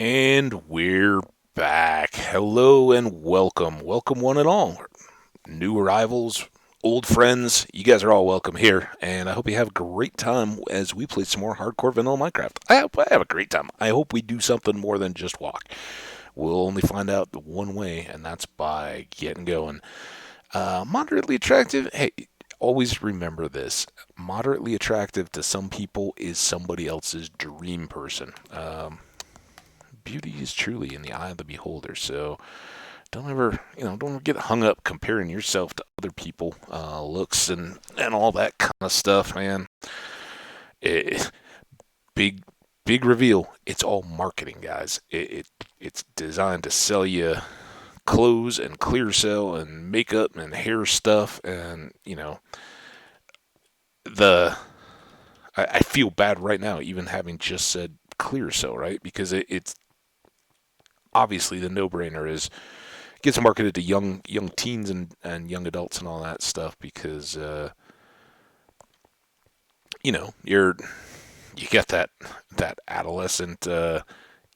And we're back. Hello and welcome. Welcome, one and all. New arrivals, old friends, you guys are all welcome here. And I hope you have a great time as we play some more hardcore vanilla Minecraft. I hope I have a great time. I hope we do something more than just walk. We'll only find out the one way, and that's by getting going. Moderately attractive. Hey, always remember this. Moderately attractive to some people is somebody else's dream person. Beauty is truly in the eye of the beholder. So don't ever, don't get hung up comparing yourself to other people, looks and all that kind of stuff, man. It, big big reveal. It's all marketing, guys. It's designed to sell you clothes and clear sell and makeup and hair stuff, and the I feel bad right now even having just said clear sell, right? Because it's obviously the no-brainer is gets marketed to young teens and young adults and all that stuff because you get that adolescent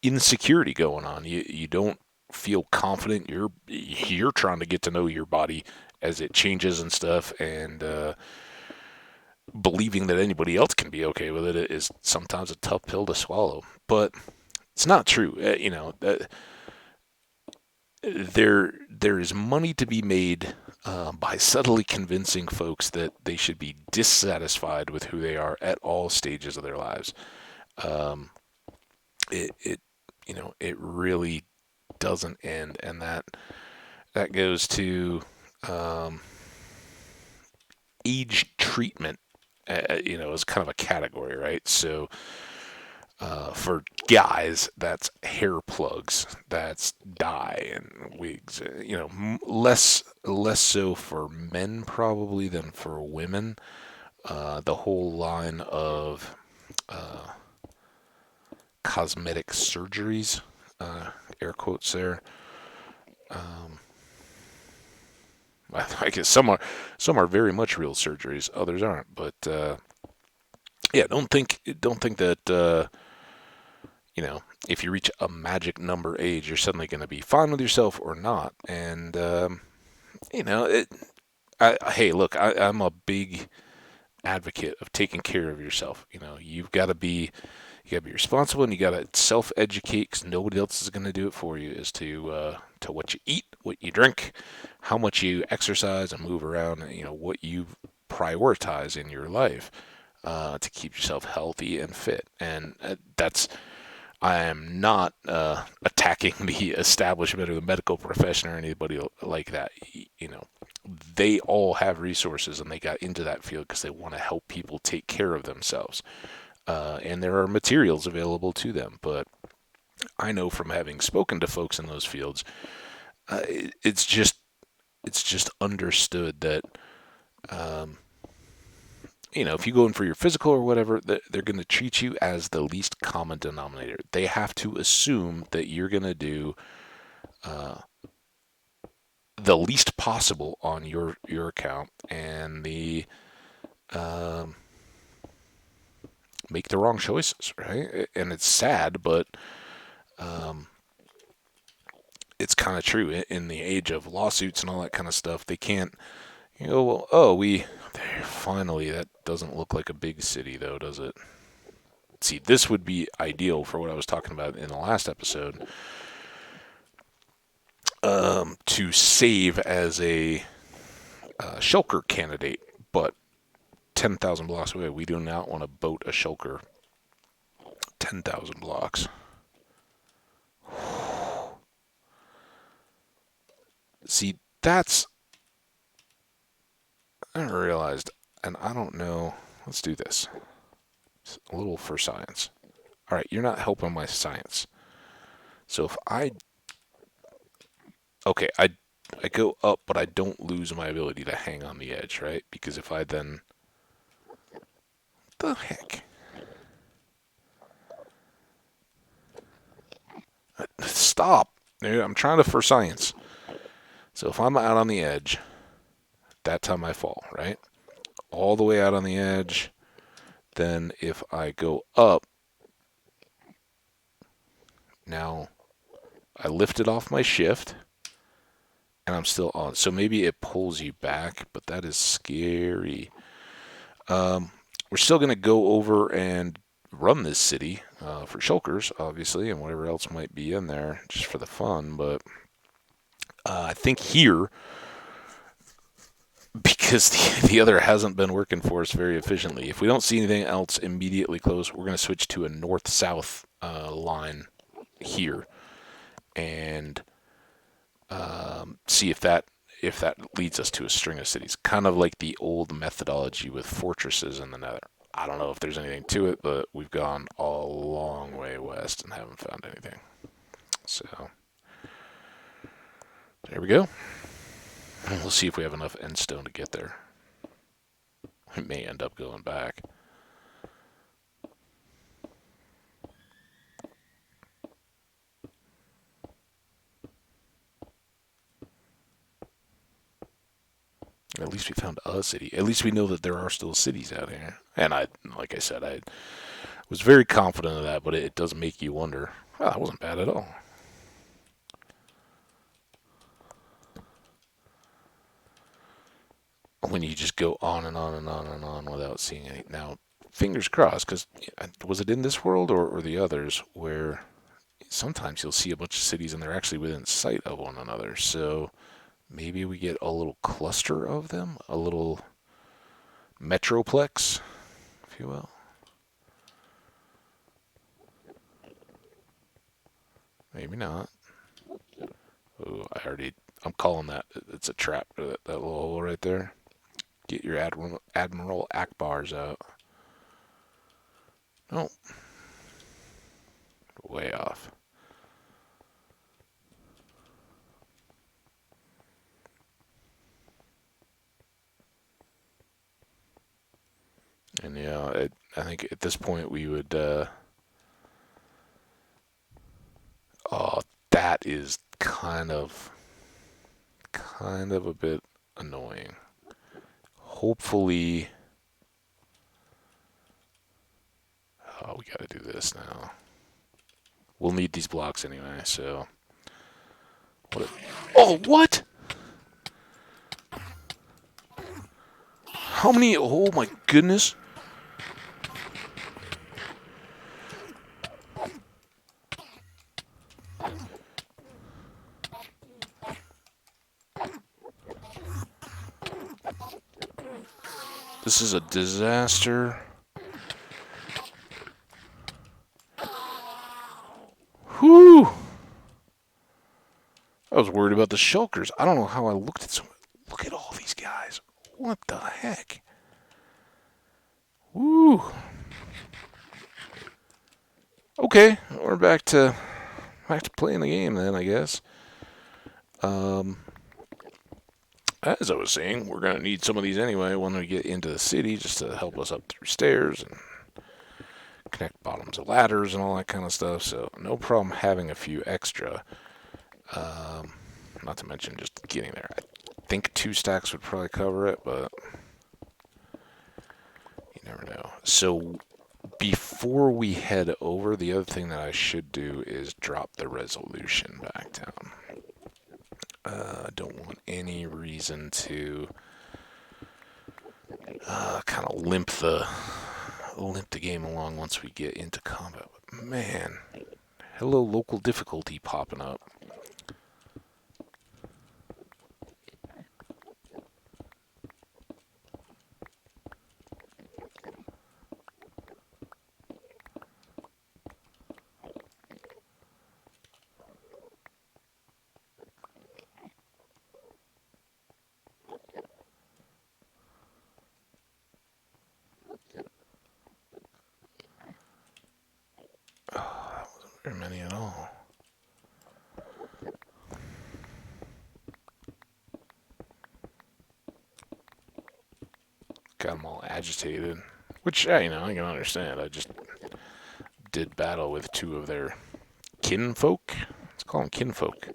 insecurity going on. You don't feel confident. You're trying to get to know your body as it changes and stuff, and believing that anybody else can be okay with it is sometimes a tough pill to swallow. But it's not true. There is money to be made by subtly convincing folks that they should be dissatisfied with who they are at all stages of their lives. Um, it it really doesn't end, and that goes to um, age treatment. As kind of a category, right? So for guys, that's hair plugs, that's dye and wigs. Less so for men probably than for women. The whole line of uh, cosmetic surgeries, air quotes there. Um, I guess some are very much real surgeries, others aren't. But yeah, don't think that if you reach a magic number age, you're suddenly going to be fine with yourself or not. And you know, it. Hey, look, I'm a big advocate of taking care of yourself. You got to be responsible, and you got to self-educate because nobody else is going to do it for you. As to what you eat, what you drink, how much you exercise and move around, and what you prioritize in your life to keep yourself healthy and fit. And that's I am not attacking the establishment or the medical profession or anybody like that. They all have resources and they got into that field because they want to help people take care of themselves. And there are materials available to them. But I know from having spoken to folks in those fields, it's just understood that um, if you go in for your physical or whatever, they're going to treat you as the least common denominator. They have to assume that you're going to do uh, the least possible on your account and the um, make the wrong choices, right? And it's sad, but um, it's kind of true. In the age of lawsuits and all that kind of stuff, they can't. Well, oh, we finally that doesn't look like a big city though, does it? See, this would be ideal for what I was talking about in the last episode. To save as a shulker candidate, but 10,000 blocks away, we do not want to boat a shulker 10,000 blocks. See, I realized, and I don't know. Let's do this. It's a little for science. All right, you're not helping my science. So if I go up, but I don't lose my ability to hang on the edge, right? Because if I then, the heck, stop! I'm trying to for science. So if I'm out on the edge, that time I fall, right? All the way out on the edge. Then if I go up, Now, I lifted off my shift, and I'm still on. So maybe it pulls you back, but that is scary. We're still going to go over and run this city for shulkers, obviously, and whatever else might be in there just for the fun. But I think here, because the other hasn't been working for us very efficiently, if we don't see anything else immediately close, we're going to switch to a north-south line here and see if that leads us to a string of cities, kind of like the old methodology with fortresses in the Nether. I don't know if there's anything to it, but we've gone a long way west and haven't found anything. So there we go. We'll see if we have enough endstone to get there. We may end up going back. At least we found a city. At least we know that there are still cities out here. And like I said, I was very confident of that, but it does make you wonder. Well, that wasn't bad at all. When you just go on and on and on and on without seeing any. Now, fingers crossed, because was it in this world or the others where sometimes you'll see a bunch of cities and they're actually within sight of one another. So maybe we get a little cluster of them, a little metroplex, if you will. Maybe not. Oh, I'm calling that. It's a trap. That little hole right there. Get your Admiral Akbars out. No, way off. And yeah, I think at this point we would. Oh, that is kind of a bit annoying. Hopefully, oh, we got to do this now. We'll need these blocks anyway. So, oh, what? How many? Oh my goodness! This is a disaster. Whew! I was worried about the shulkers. I don't know how I looked at some. Look at all these guys. What the heck? Woo! Okay, we're back to playing the game then, I guess. As I was saying, we're gonna need some of these anyway when we get into the city, just to help us up through stairs and connect bottoms of ladders and all that kind of stuff. So no problem having a few extra. Not to mention just getting there. I think 2 stacks would probably cover it, but you never know. So before we head over, the other thing that I should do is drop the resolution back down. I don't want any reason to kind of limp the game along once we get into combat. But man, hello local difficulty popping up. Oh, that wasn't very many at all. Got them all agitated, which I can understand. I just did battle with 2 of their kinfolk. Let's call them kinfolk.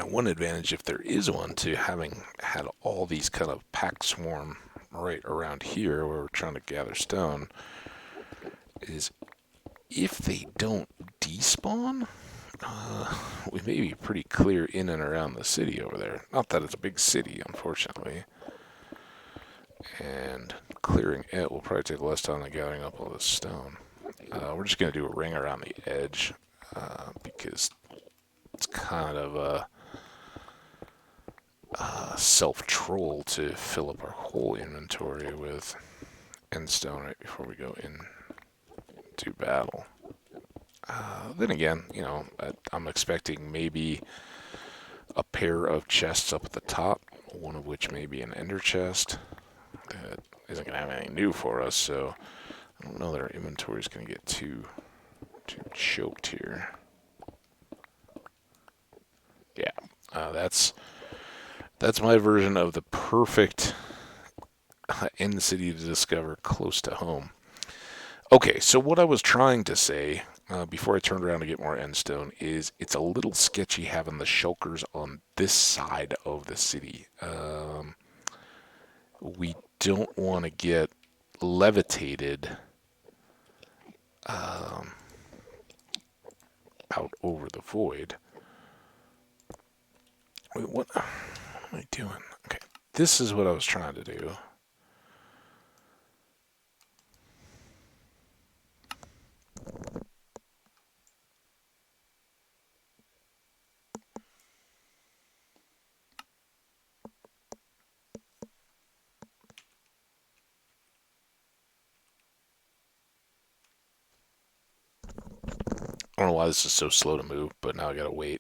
Now, one advantage, if there is one, to having had all these kind of pack swarm right around here where we're trying to gather stone, is if they don't despawn, we may be pretty clear in and around the city over there. Not that it's a big city, unfortunately. And clearing it will probably take less time than gathering up all this stone. We're just going to do a ring around the edge because it's kind of a self-troll to fill up our whole inventory with end stone right before we go into battle. Then again, I'm expecting maybe a pair of chests up at the top, one of which may be an ender chest that isn't going to have anything new for us, so I don't know that our inventory is going to get too choked here. Yeah, that's my version of the perfect end city to discover close to home. Okay, so what I was trying to say before I turned around to get more endstone is it's a little sketchy having the shulkers on this side of the city. We don't want to get levitated out over the void. Wait, what am I doing? Okay, this is what I was trying to do. I don't know why this is so slow to move, but now I gotta wait.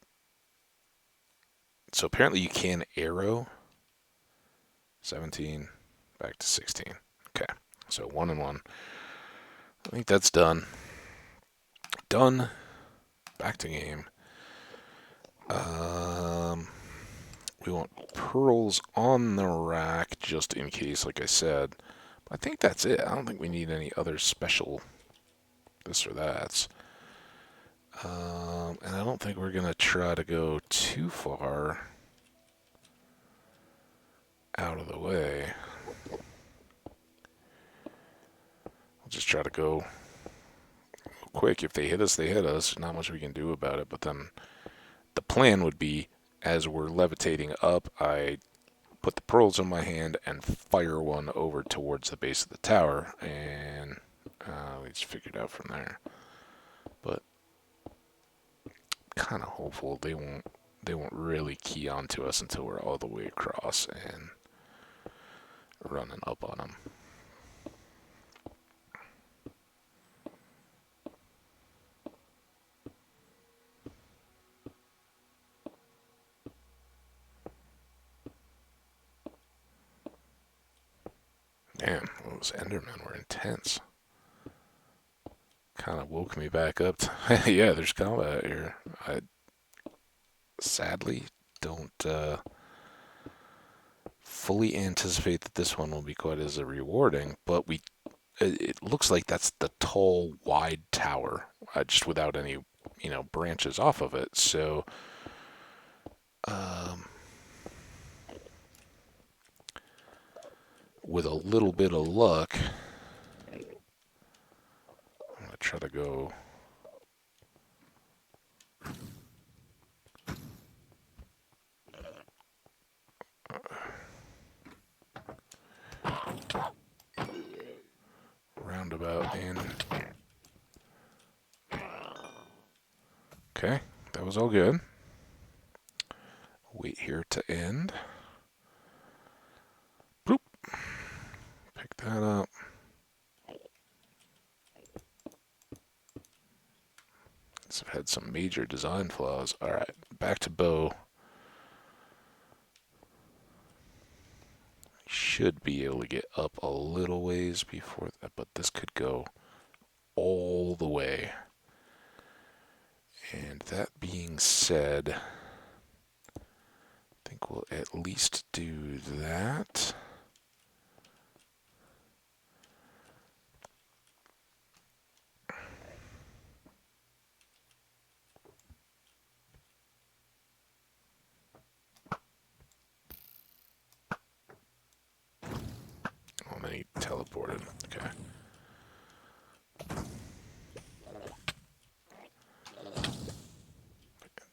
So apparently you can arrow 17 back to 16. Okay, so 1 and 1. I think that's done. Done. Back to game. We want pearls on the rack just in case, like I said. But I think that's it. I don't think we need any other special this or that's. And I don't think we're going to try to go too far out of the way. We'll just try to go quick. If they hit us, they hit us. Not much we can do about it. But then the plan would be, as we're levitating up, I put the pearls in my hand and fire one over towards the base of the tower, and we just figured out from there. But kind of hopeful they won't really key onto us until we're all the way across and running up on them. Damn, those Endermen were intense. Kind of woke me back up. Yeah, there's combat here. I sadly don't fully anticipate that this one will be quite as rewarding, but it looks like that's the tall, wide tower, just without any, branches off of it. So, with a little bit of luck, I'm gonna try to go. Roundabout in. Okay, that was all good. Wait here to end. Boop. Pick that up. I've had some major design flaws. Alright, back to bow. Should be able to get up a little ways before that, but this could go all the way. And that being said, I think we'll at least do that. transported. Okay.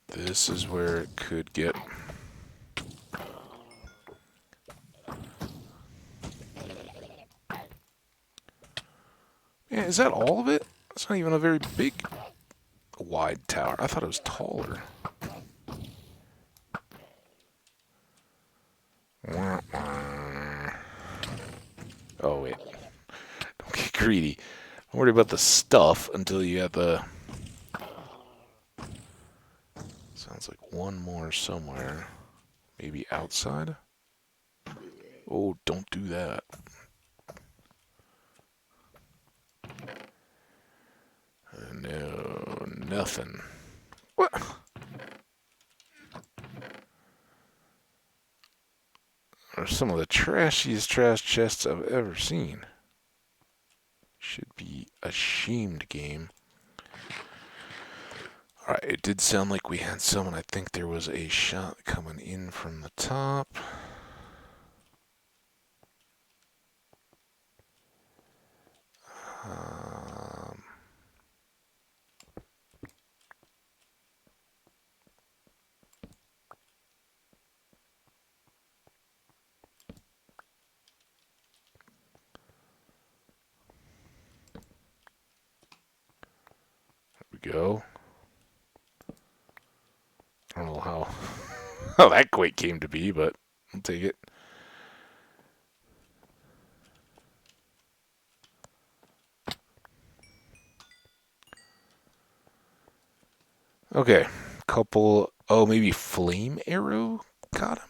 This is where it could get... Yeah, is that all of it? It's not even a very big, wide tower. I thought it was taller. Oh, wait. Don't get greedy. Don't worry about the stuff until you have the... Sounds like one more somewhere. Maybe outside? Oh, don't do that. No, nothing. What? Are some of the trashiest trash chests I've ever seen. Should be ashamed, game. Alright, it did sound like we had someone. I think there was a shot coming in from the top. Um, there we go. I don't know how that quake came to be, but I'll take it. Okay, couple. Oh, maybe flame arrow got him.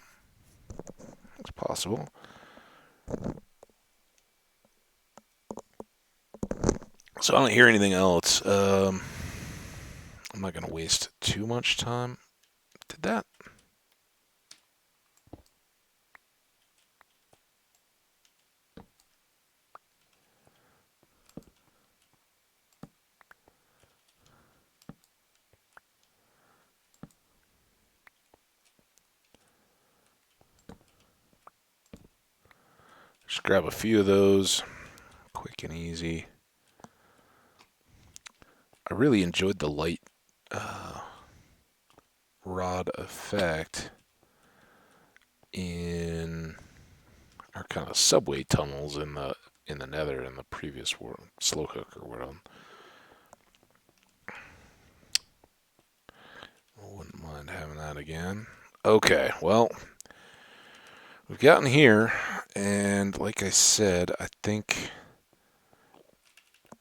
It's possible. So I don't hear anything else. I'm not gonna waste too much time. Did that? Just grab a few of those, quick and easy. I really enjoyed the light rod effect in our kind of subway tunnels in the Nether in the previous world, slow cooker world. I wouldn't mind having that again. Okay, well, we've gotten here, and like I said, I think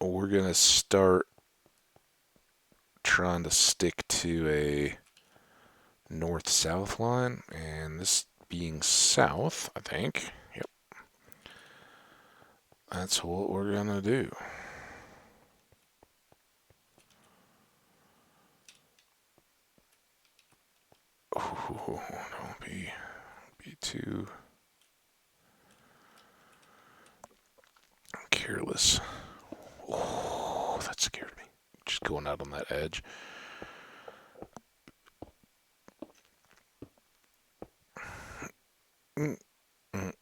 we're gonna start trying to stick to a north-south line, and this being south, I think. Yep. That's what we're gonna do. Oh, don't be too careless. Oh, that scared me. Just going out on that edge. Mm, mm,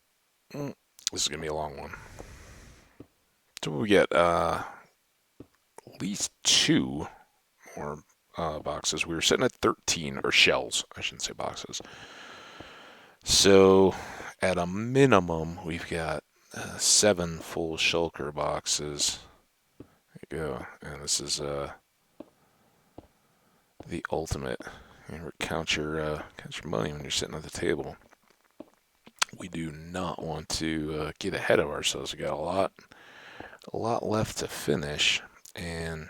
mm. This is gonna be a long one. So we get at least two more boxes. We were sitting at 13, or shells. I shouldn't say boxes. So at a minimum, we've got 7 full shulker boxes. There you go. And this is the ultimate. Count your money when you're sitting at the table. We do not want to get ahead of ourselves. We got a lot left to finish, and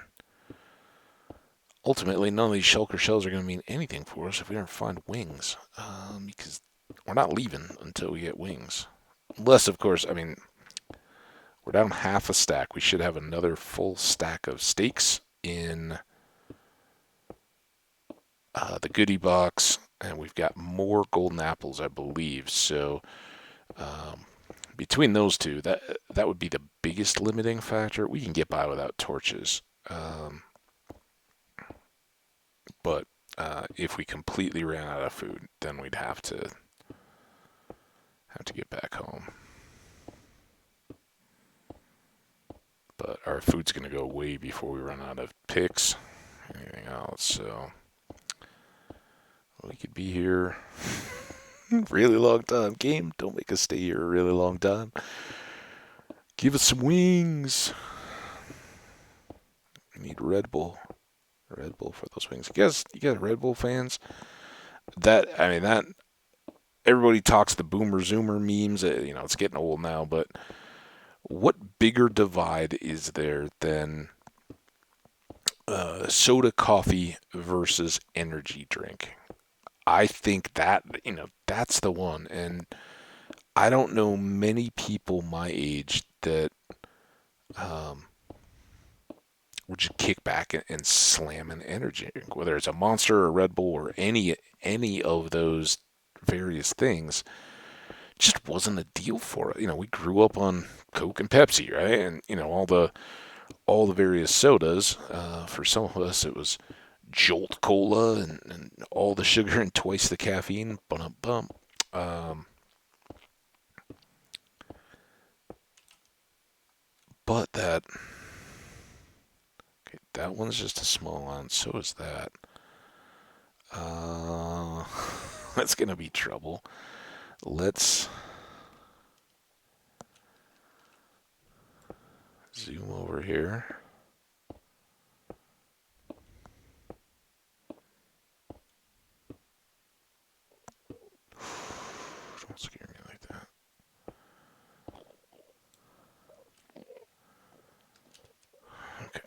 ultimately, none of these shulker shells are going to mean anything for us if we don't find wings, because we're not leaving until we get wings. Unless, of course, I mean, we're down half a stack. We should have another full stack of steaks in the goodie box, and we've got more golden apples, I believe. So between those two, that would be the biggest limiting factor. We can get by without torches, but if we completely ran out of food, then we'd have to get back home. But our food's going to go way before we run out of picks. Anything else? So we could be here really long time. Game, don't make us stay here a really long time. Give us some wings. We need Red Bull. Red Bull for those wings. You guys Red Bull fans? That everybody talks the boomer zoomer memes. It's getting old now, but what bigger divide is there than soda coffee versus energy drink? I think that's the one. And I don't know many people my age that um, would just kick back and slam an energy drink, whether it's a Monster or a Red Bull or any of those various things. Just wasn't a deal for it. We grew up on Coke and Pepsi, right? And all the various sodas. For some of us, it was Jolt Cola and all the sugar and twice the caffeine. Bum bum. Um, but that one's just a small one. So is that. Uh, that's gonna be trouble. Let's zoom over here. Don't scare me like that. Okay.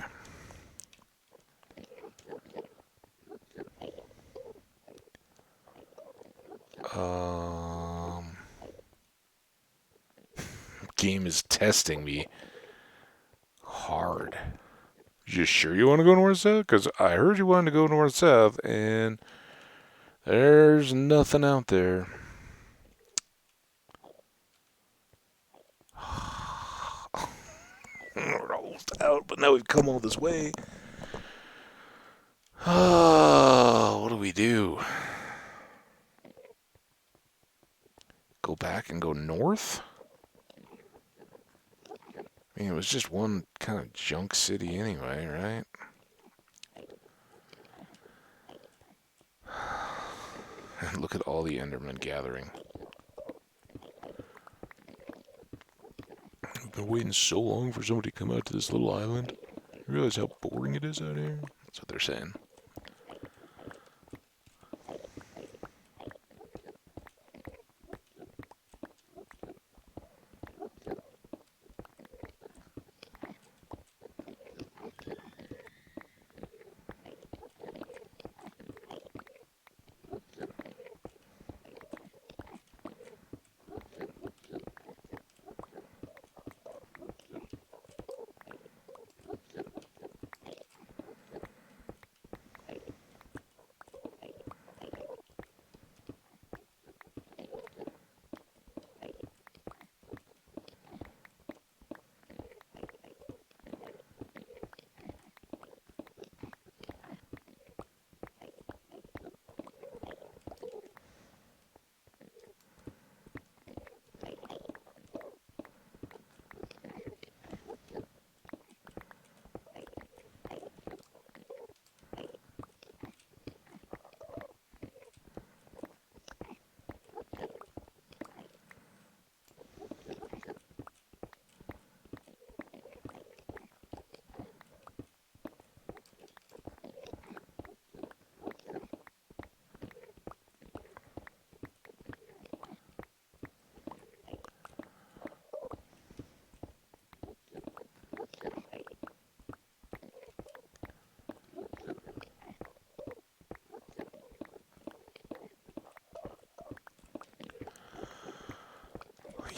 Game is testing me hard. You sure you want to go north-south? Because I heard you wanted to go north-south, and there's nothing out there. We're almost out, but now we've come all this way. Oh, what do we do? Go back and go north? I mean, it was just one kind of junk city anyway, right? And look at all the Endermen gathering. We've been waiting so long for somebody to come out to this little island. You realize how boring it is out here? That's what they're saying.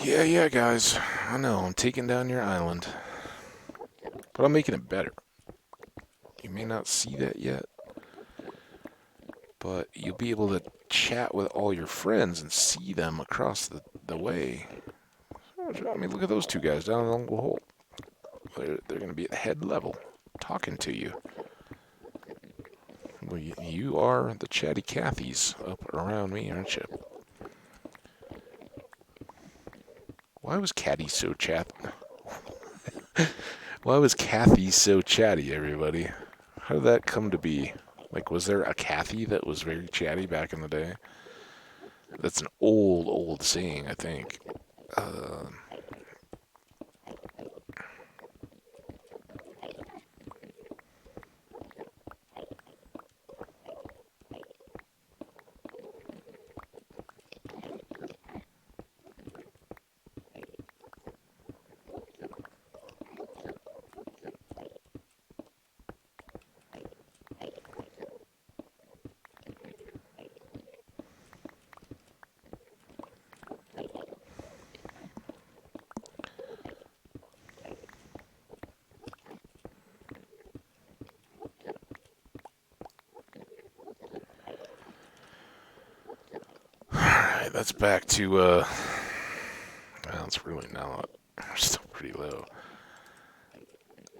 Yeah, guys. I know, I'm taking down your island. But I'm making it better. You may not see that yet, but you'll be able to chat with all your friends and see them across the way. I mean, look at those two guys down in the little hole. They're going to be at head level, talking to you. Well, you are the chatty Cathys up around me, aren't you? Why was Caddy so chat? Why was Kathy so chatty, everybody? How did that come to be? Like, was there a Kathy that was very chatty back in the day? That's an old, old saying, I think. Uh, Alright, that's back to, well, it's really not. We're still pretty low.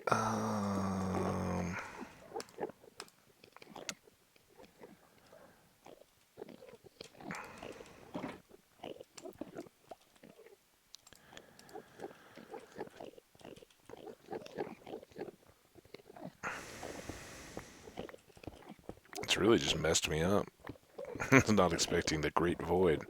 Um, it's really just messed me up. Not expecting the Great Void.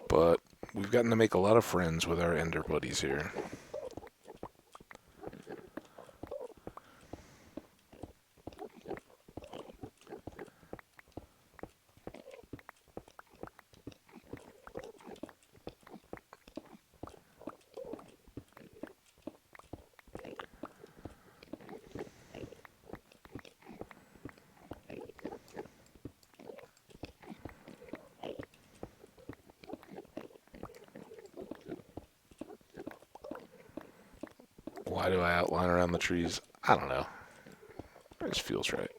But we've gotten to make a lot of friends with our Ender buddies here. Why do I outline around the trees? I don't know. It just feels right.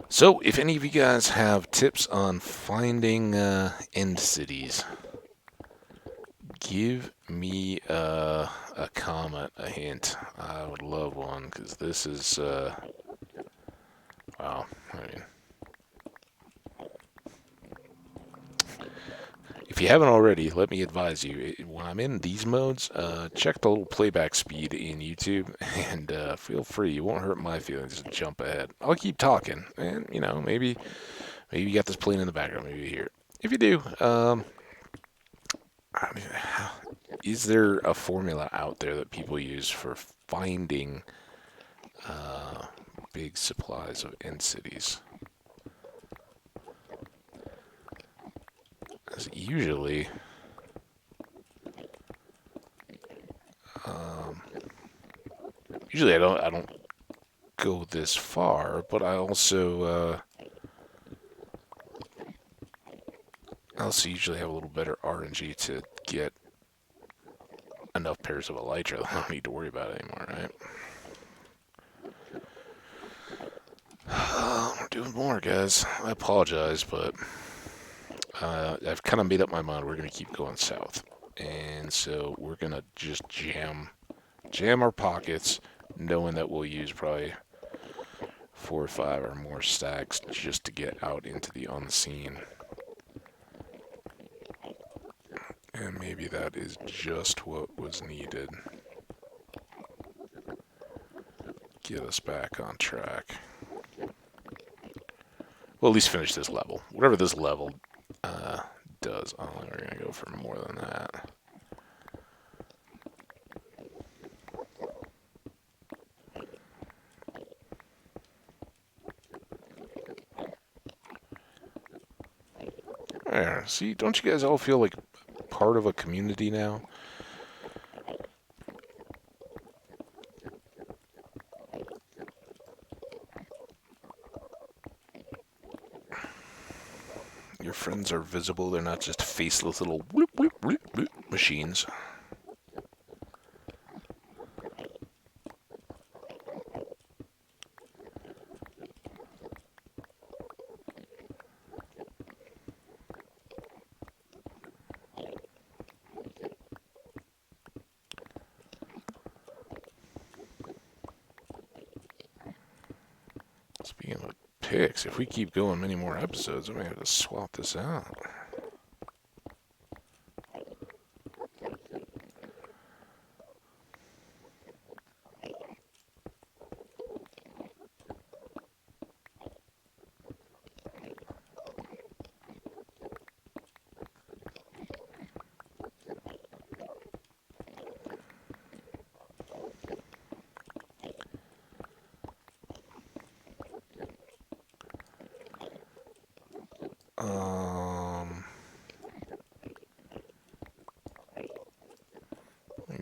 So, if any of you guys have tips on finding end cities, give me a comment, a hint. I would love one because this is, wow. I mean, if you haven't already, let me advise you. When I'm in these modes, check the little playback speed in YouTube, and feel free. You won't hurt my feelings to jump ahead. I'll keep talking, and maybe you got this playing in the background. Maybe you hear it. If you do, I mean, is there a formula out there that people use for finding uh, big supplies of end cities? 'Cause um, usually I don't go this far, but I also usually have a little better RNG to get enough pairs of Elytra that I don't need to worry about it anymore, right? We're doing more, guys. I apologize, but I've kind of made up my mind. We're gonna keep going south, and so we're gonna just jam our pockets, knowing that we'll use probably 4 or 5 or more stacks just to get out into the unseen. And maybe that is just what was needed. Get us back on track. Well, at least finish this level. Whatever this level uh, does. I don't think we're going to go for more than that. There. See, don't you guys all feel like part of a community now? Your friends are visible. They're not just faceless little bloop, bloop, bloop, bloop machines. Speaking of picks, if we keep going many more episodes, I may have to swap this out.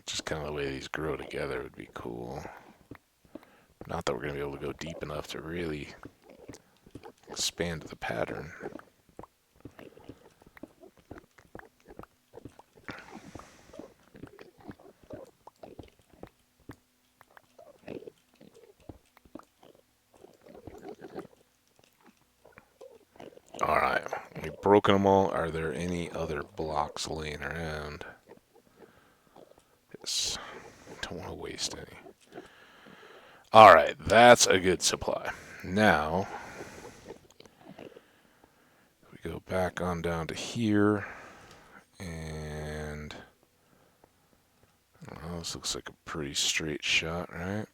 Just kind of the way these grow together would be cool. Not that we're going to be able to go deep enough to really expand the pattern. Alright, we've broken them all. Are there any other blocks laying around? Yes. Don't want to waste any. Alright, that's a good supply. Now, we go back on down to here, and well, this looks like a pretty straight shot, right?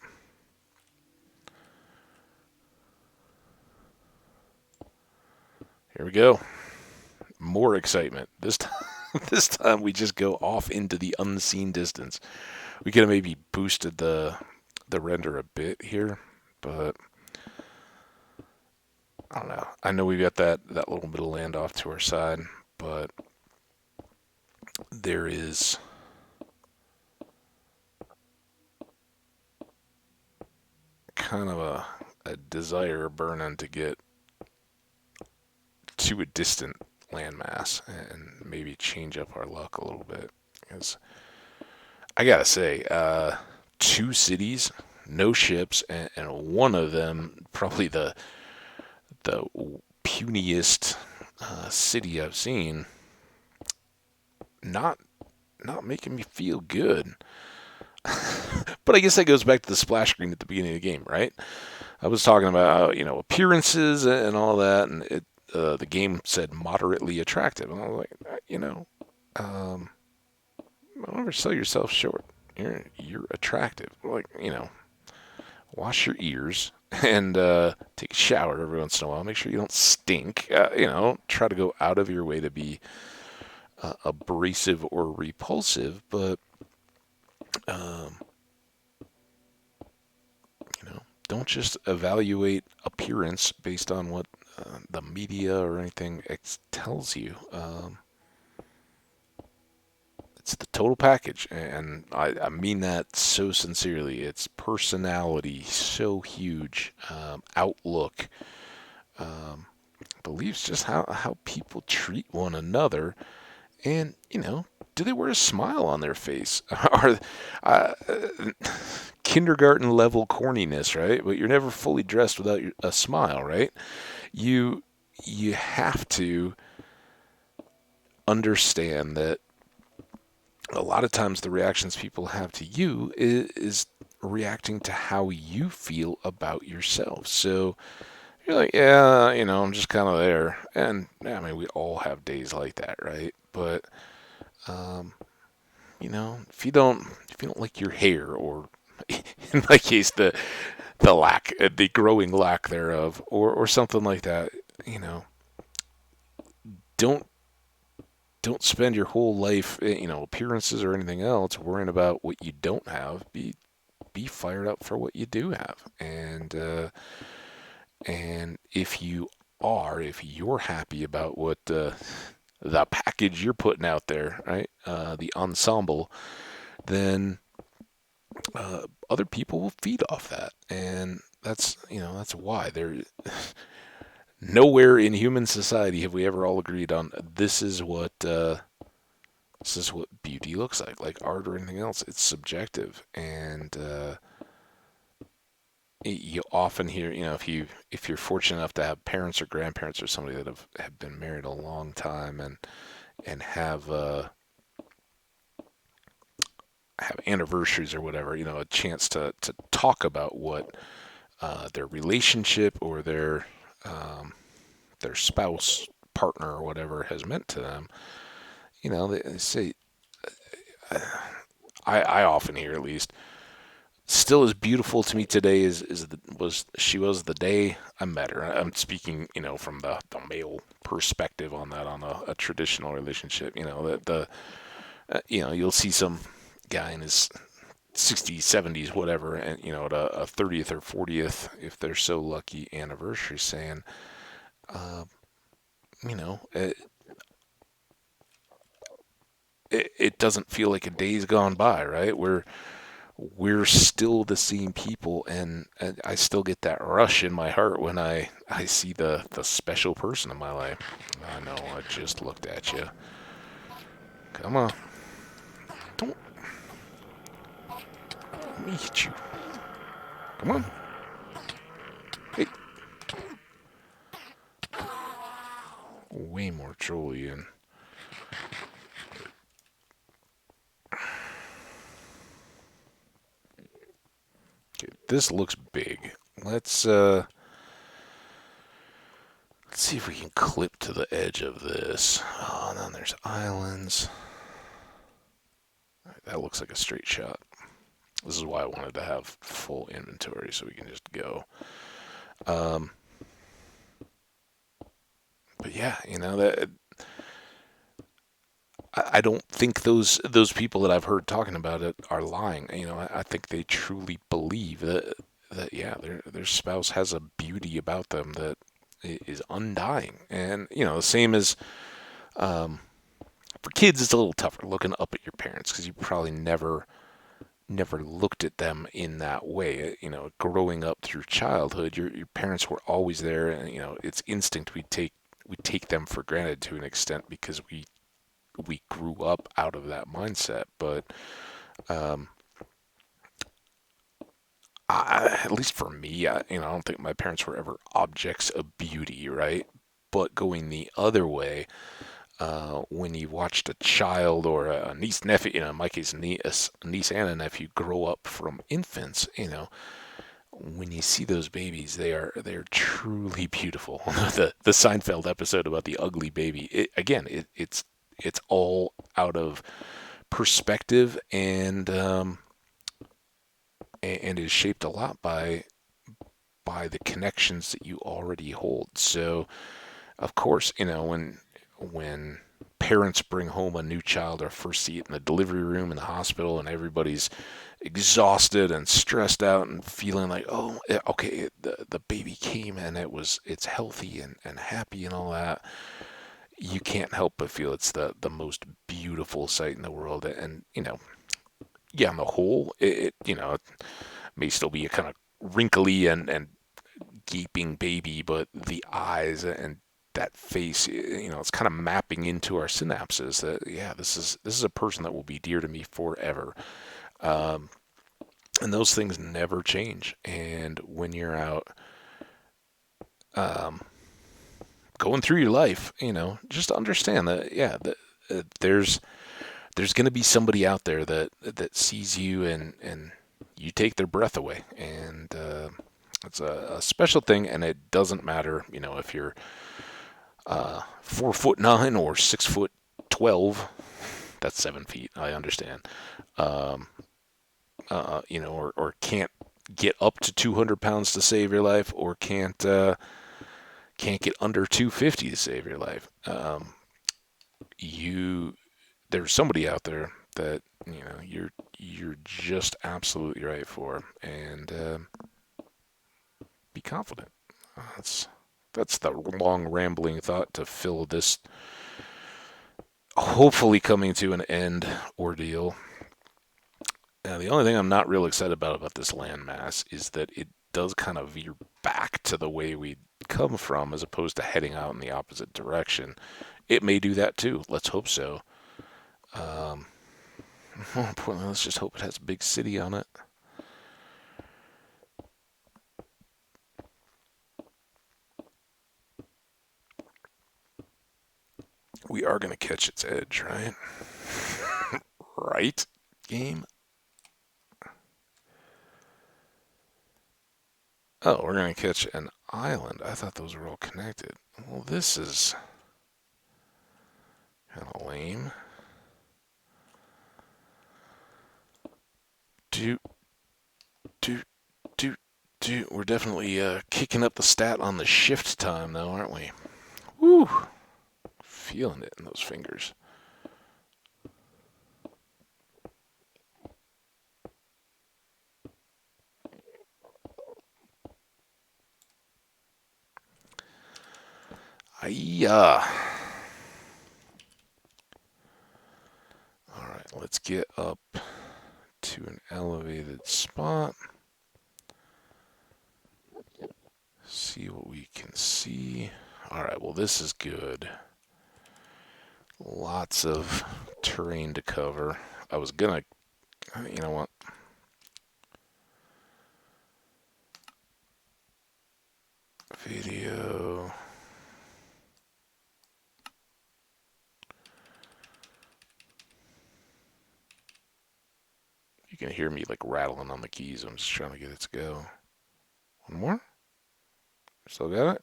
Here we go. More excitement. This time we just go off into the unseen distance. We could have maybe boosted the render a bit here, but I don't know. I know we've got that little bit of land off to our side, but there is kind of a desire burning to get to a distant landmass and maybe change up our luck a little bit. Because I gotta say, 2 cities, no ships, and one of them probably the puniest city I've seen. Not making me feel good. But I guess that goes back to the splash screen at the beginning of the game, right? I was talking about appearances and all that, and the game said moderately attractive, and I was like, don't ever sell yourself short. You're attractive. Like, wash your ears and take a shower every once in a while. Make sure you don't stink. Try to go out of your way to be abrasive or repulsive, but don't just evaluate appearance based on what the media or anything tells you. It's the total package, and I mean that so sincerely. It's personality, so huge, outlook, beliefs, just how people treat one another, and do they wear a smile on their face? Are uh, kindergarten level corniness, right? But you're never fully dressed without a smile, right? You you have to understand that a lot of times the reactions people have to you is reacting to how you feel about yourself. So you're like, yeah, I'm just kind of there, and I mean, we all have days like that, right? But um, if you don't like your hair, or in my case, the growing lack thereof, or something like that, don't don't spend your whole life, appearances or anything else, worrying about what you don't have. Be fired up for what you do have, and if you're happy about what the package you're putting out there, right, the ensemble, then other people will feed off that, and that's why nowhere in human society have we ever all agreed on this is what beauty looks like. Like art or anything else, it's subjective, and you often hear, if you're fortunate enough to have parents or grandparents or somebody that have been married a long time and have anniversaries or whatever, a chance to talk about what their relationship or their spouse, partner, or whatever has meant to them. They say, I often hear at least, still as beautiful to me today was the day I met her. I'm speaking, from the male perspective on that, on a traditional relationship. You'll see some guy in his 60s, 70s, whatever, and at a 30th or 40th, if they're so lucky, anniversary, saying, uh, you know, it, it doesn't feel like a day's gone by, right? We're still the same people, and I still get that rush in my heart when I see the special person in my life. I know, I just looked at you. Come on, don't let me hit you. Come on, hey, way more trolly in. Okay, this looks big. Let's see if we can clip to the edge of this. Oh, and then there's islands. That looks like a straight shot. This is why I wanted to have full inventory so we can just go. Um, but yeah, that I don't think those people that I've heard talking about it are lying. I think they truly believe that yeah, their spouse has a beauty about them that is undying. And the same as um, for kids, it's a little tougher looking up at your parents because you probably never looked at them in that way. Growing up through childhood, your parents were always there, and it's instinct. We take them for granted to an extent because we grew up out of that mindset. But um, at least for me, I don't think my parents were ever objects of beauty, right? But going the other way, when you watched a child or a niece nephew, in my case, a niece and a nephew grow up from infants, when you see those babies, they are truly beautiful. The Seinfeld episode about the ugly baby, it's all out of perspective and is shaped a lot by the connections that you already hold. So of course, when parents bring home a new child or first see it in the delivery room in the hospital and everybody's exhausted and stressed out and feeling like, oh, okay, the baby came and it's healthy and happy and all that, you can't help but feel it's the most beautiful sight in the world. And yeah, on the whole, it may still be a kind of wrinkly and gaping baby, but the eyes and that face, it's kind of mapping into our synapses that, yeah, this is a person that will be dear to me forever. Um, and those things never change. And when you're out um, going through your life, just understand that, yeah, there's going to be somebody out there that sees you and you take their breath away. And it's a special thing, and it doesn't matter, if you're 4'9" or 6'12". That's 7 feet. I understand. Um, or can't get up to 200 pounds to save your life, or can't get under 250 to save your life. You There's somebody out there that you're just absolutely right for, and be confident. That's the long rambling thought to fill this hopefully coming to an end ordeal. Now, the only thing I'm not real excited about this landmass is that does kind of veer back to the way we come from as opposed to heading out in the opposite direction. It may do that too. Let's hope so. Um, more importantly, let's just hope it has a big city on it. We are going to catch its edge, right? Right, game? Oh, we're going to catch an island. I thought those were all connected. Well, this is kind of lame. Do, do, do, do. We're definitely kicking up the stat on the shift time, though, aren't we? Woo! Feeling it in those fingers. Ayah. All right, let's get up to an elevated spot. See what we can see. All right, well, this is good. Lots of terrain to cover. I was gonna, you know what? Video. You can hear me like rattling on the keys. I'm just trying to get it to go. One more? Still got it?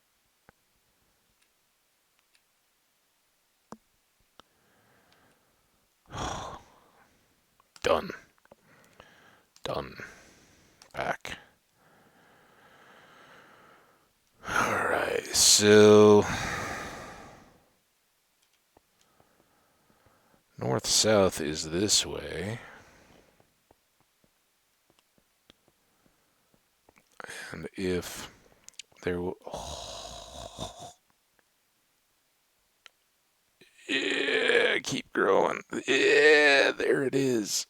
Done. Done. Back. Alright, so north-south is this way. And if there will... Oh, yeah, keep growing. Yeah, there it is.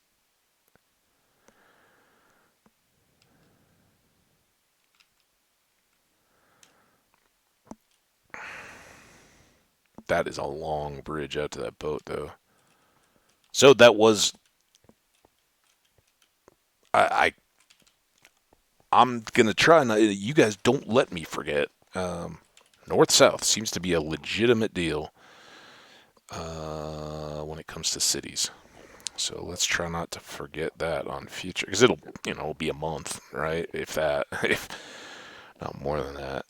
That is a long bridge out to that boat, though. So that was... I'm going to try and... You guys don't let me forget. North-south seems to be a legitimate deal when it comes to cities. So let's try not to forget that on future, because it'll be a month, right? If that, if not more than that,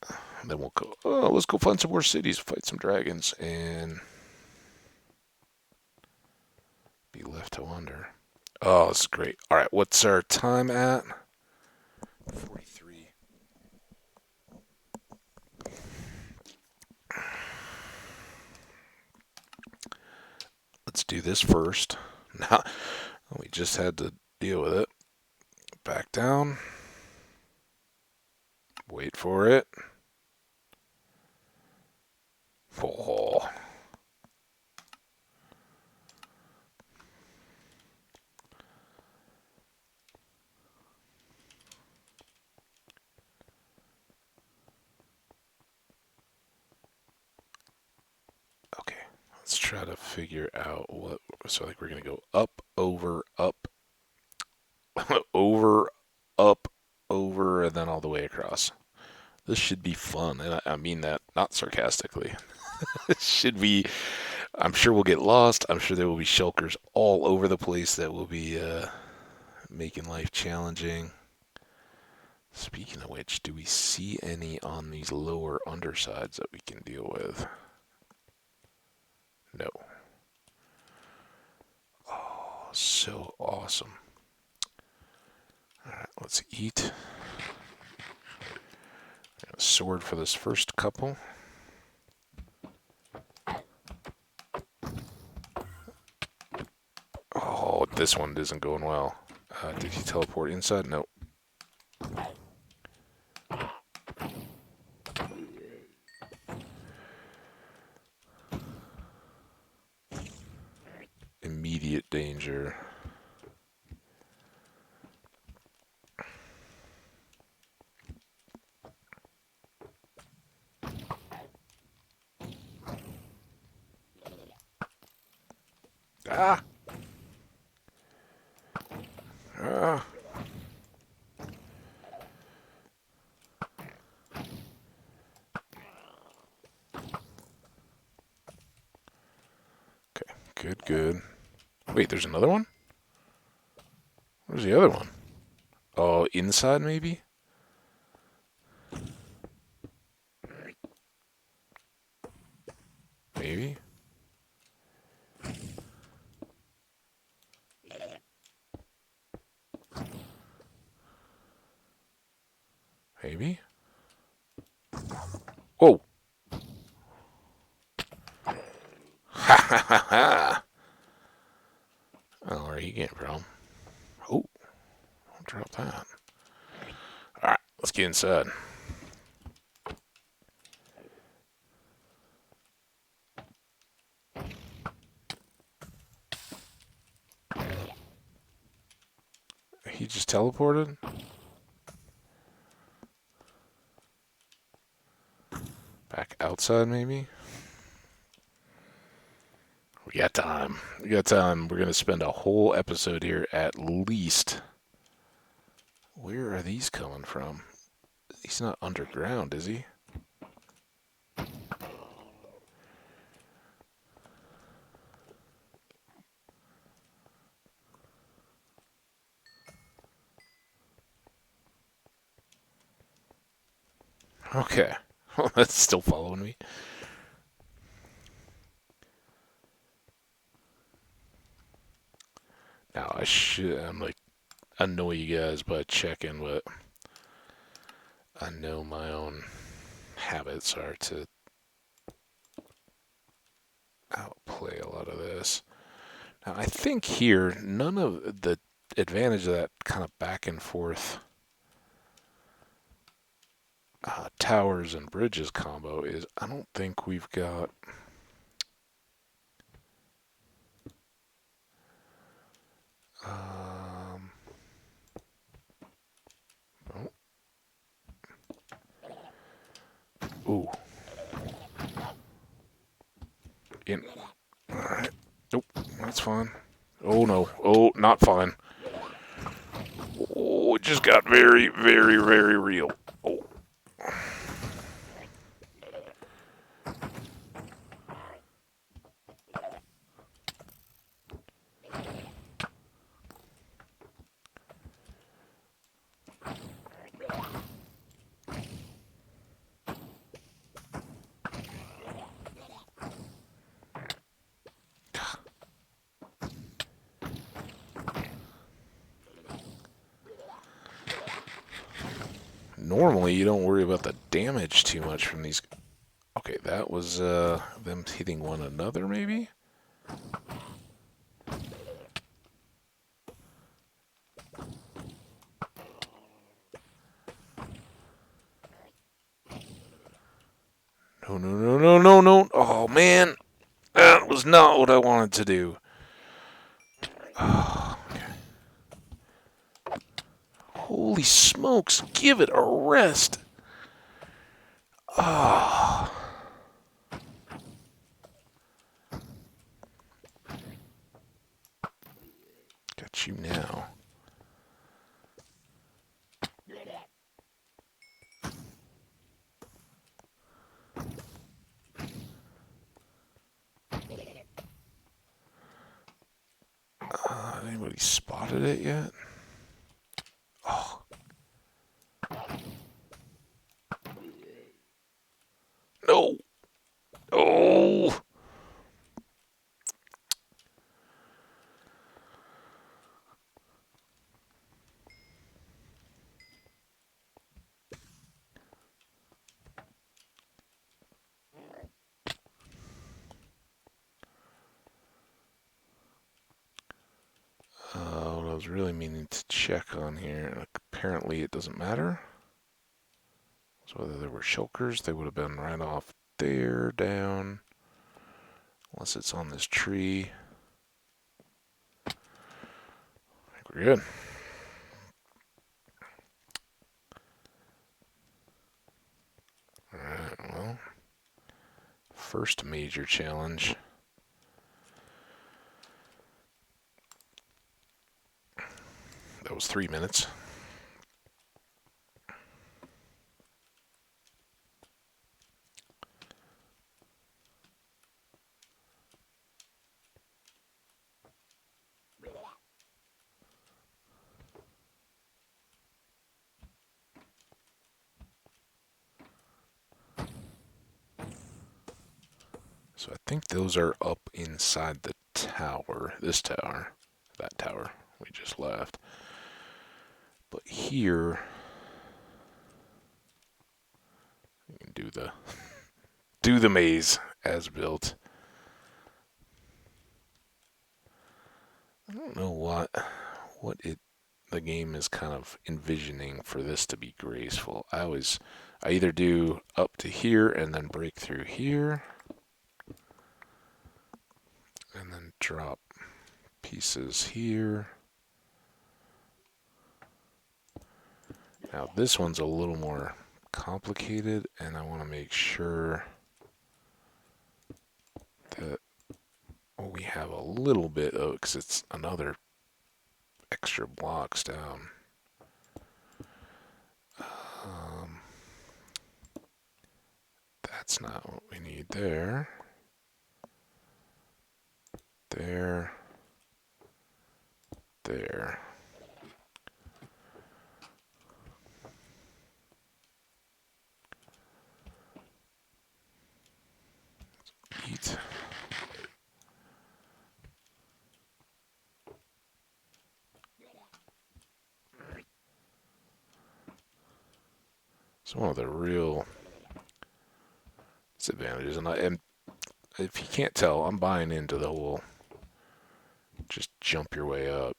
then we'll go. Oh, let's go find some more cities, fight some dragons, and be left to wonder. Oh, this is great. All right, what's our time at? 43. Let's do this first. Now, we just had to deal with it. Back down. Wait for it. Oh. Okay, let's try to figure out what. So, like, we're gonna go up, over, up, over, up, over, and then all the way across. This should be fun, and I mean that not sarcastically. It should be. I'm sure we'll get lost. I'm sure there will be shulkers all over the place that will be making life challenging. Speaking of which, do we see any on these lower undersides that we can deal with? No. Oh, so awesome. Alright, let's eat. A sword for this first couple. Oh, this one isn't going well. Did he teleport inside? Nope. Immediate danger. Ah! Ah! Okay, good, good. Wait, there's another one? Where's the other one? Oh, inside maybe? Maybe? Maybe? Whoa! Ha ha ha ha! Oh, where are you getting from? Oh, don't drop that. Alright, let's get inside. He just teleported? Back outside, maybe? We got time. We got time. We're going to spend a whole episode here at least. Where are these coming from? He's not underground, is he? Okay. Well, that's still following me. Now, I'm like, annoy you guys by checking, but I know my own habits are to outplay a lot of this. Now, I think here, none of the advantage of that kind of back and forth towers and bridges combo is I don't think we've got. Um, oh, ooh, in. All right. Nope, that's fine. Oh no. Oh, not fine. Oh, it just got very, very, very real. Oh, normally you don't worry about the damage too much from these. Okay, that was them hitting one another, maybe? No, no, no, no, no, no. Oh, man. That was not what I wanted to do. Oh, okay. Holy smokes, give it a rest. Oh, got you now. Anybody spotted it yet? Oh, no. Oh. What I was really meaning to check on here, apparently it doesn't matter. So whether there were shulkers, they would have been right off there, down. Unless it's on this tree. I think we're good. Alright, well. First major challenge. That was 3 minutes. So I think those are up inside the tower. This tower. That tower we just left. But here, you can do the maze as built. I don't know what the game is kind of envisioning for this to be graceful. I either do up to here and then break through here, and then drop pieces here. Now this one's a little more complicated, and I want to make sure that we have a little bit of, because it's another extra blocks down. That's not what we need there. There. There. Eat. It's one of the real disadvantages, and if you can't tell, I'm buying into the whole just jump your way up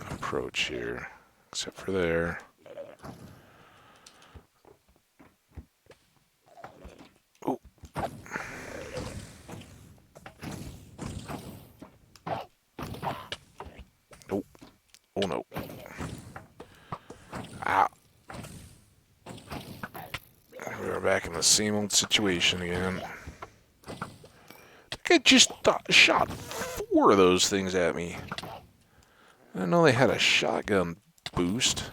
approach here, except for there. Oh. Nope. Oh no. Ah. We're back in the same old situation again. I just shot 4 of those things at me. I didn't know they had a shotgun boost.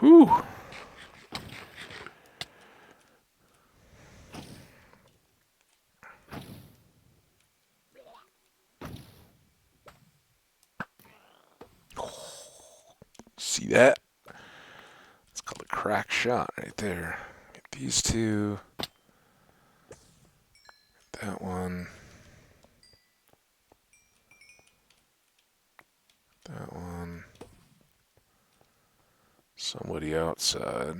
Whew. See that? It's called a crack shot right there. Get these 2. That one. That one. Somebody outside.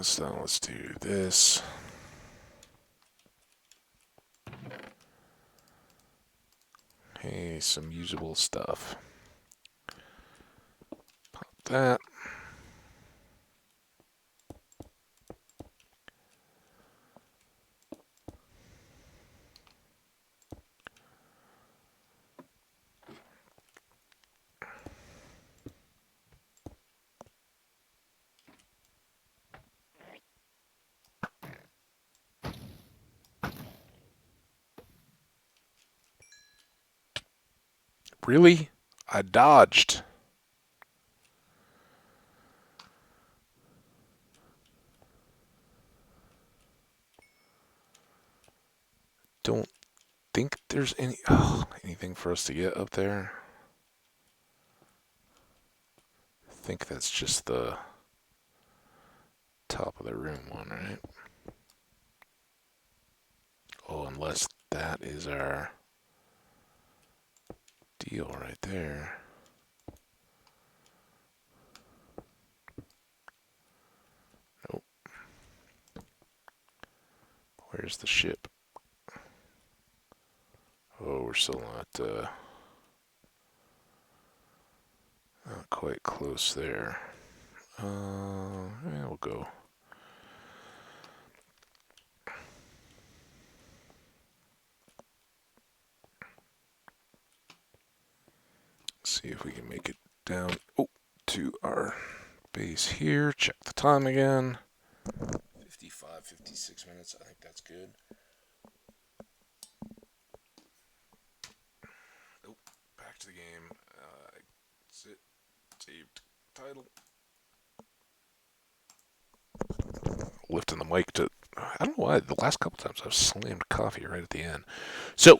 So let's do this. Hey, some usable stuff. Pop that. Really? I dodged. Don't think there's anything for us to get up there. I think that's just the top of the room one, right? Oh, unless that is our deal right there. Nope. Where's the ship? Oh, we're still not, Not quite close there. Yeah, we'll go. See if we can make it down to our base here. Check the time again. 55, 56 minutes. I think that's good. Back to the game. Exit. Saved title. Lifting the mic to. I don't know why. The last couple times I've slammed coffee right at the end. So,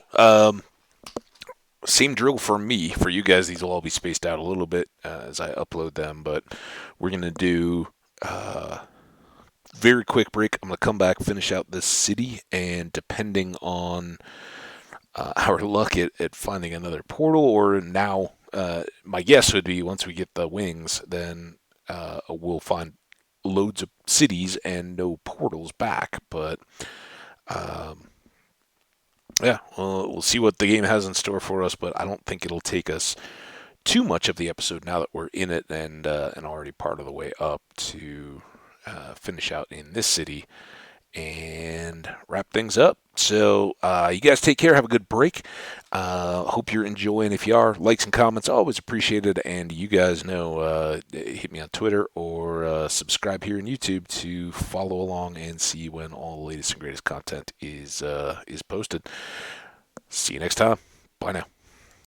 same drill for me. For you guys, these will all be spaced out a little bit as I upload them, but we're going to do very quick break. I'm going to come back, finish out this city, and depending on our luck at finding another portal, or now, my guess would be once we get the wings, then we'll find loads of cities and no portals back. But yeah, we'll see what the game has in store for us, but I don't think it'll take us too much of the episode now that we're in it and already part of the way up to finish out in this city and wrap things up. So you guys take care. Have a good break. Hope you're enjoying. If you are, likes and comments always appreciated. And you guys know, hit me on Twitter or subscribe here on YouTube to follow along and see when all the latest and greatest content is posted. See you next time. Bye now.